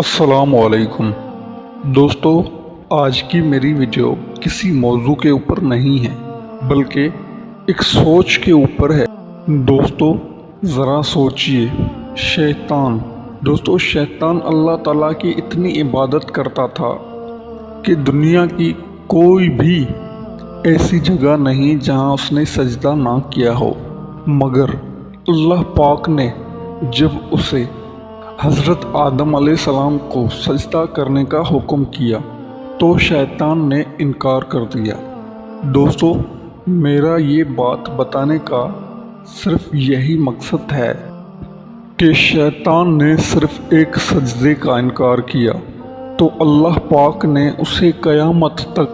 अस्सलाम वालेकुम दोस्तों। आज की मेरी वीडियो किसी मौजू के ऊपर नहीं है बल्कि एक सोच के ऊपर है। दोस्तों ज़रा सोचिए, शैतान अल्लाह ताला की इतनी इबादत करता था कि दुनिया की कोई भी ऐसी जगह नहीं जहां उसने सजदा ना किया हो, मगर अल्लाह पाक ने जब उसे हज़रत आदम अलैहिस्सलाम को सजदा करने का हुक्म किया तो शैतान ने इनकार कर दिया। दोस्तों मेरा ये बात बताने का सिर्फ यही मकसद है कि शैतान ने सिर्फ एक सजदे का इनकार किया तो अल्लाह पाक ने उसे क़यामत तक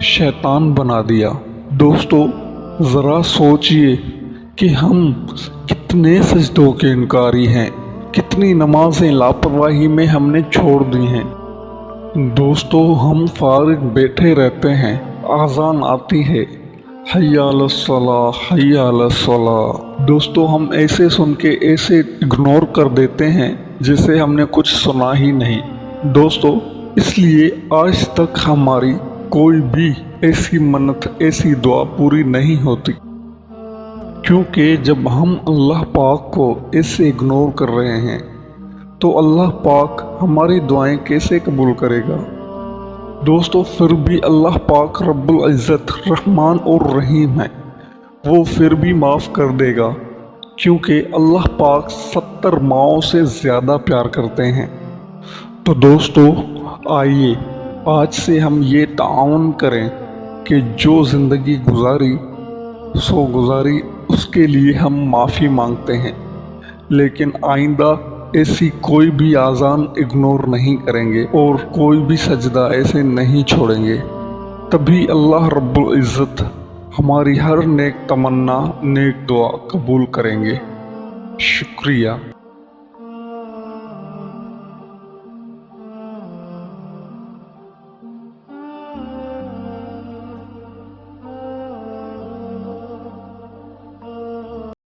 शैतान बना दिया। दोस्तों ज़रा सोचिए कि हम कितने सजदों के इनकारी हैं, कितनी नमाजें लापरवाही में हमने छोड़ दी हैं। दोस्तों हम फारिग बैठे रहते हैं, आज़ान आती है, हय्या अलस्सलाह हय्या अलस्सलाह। दोस्तों हम ऐसे सुन के ऐसे इग्नोर कर देते हैं जैसे हमने कुछ सुना ही नहीं। दोस्तों इसलिए आज तक हमारी कोई भी ऐसी मन्नत, ऐसी दुआ पूरी नहीं होती, क्योंकि जब हम अल्लाह पाक को ऐसे इग्नोर कर रहे हैं तो अल्लाह पाक हमारी दुआएं कैसे कबूल करेगा। दोस्तों फिर भी अल्लाह पाक रब्बुल इज़्ज़त रहमान और रहीम है, वो फिर भी माफ़ कर देगा, क्योंकि अल्लाह पाक 70 माओं से ज़्यादा प्यार करते हैं। तो दोस्तों आइए आज से हम ये ताउन करें कि जो ज़िंदगी गुजारी सो गुजारी, उसके लिए हम माफ़ी मांगते हैं, लेकिन आइंदा ऐसी कोई भी आज़ान इग्नोर नहीं करेंगे और कोई भी सजदा ऐसे नहीं छोड़ेंगे। तभी अल्लाह रब्बुल इज़्ज़त हमारी हर नेक तमन्ना, नेक दुआ कबूल करेंगे। शुक्रिया।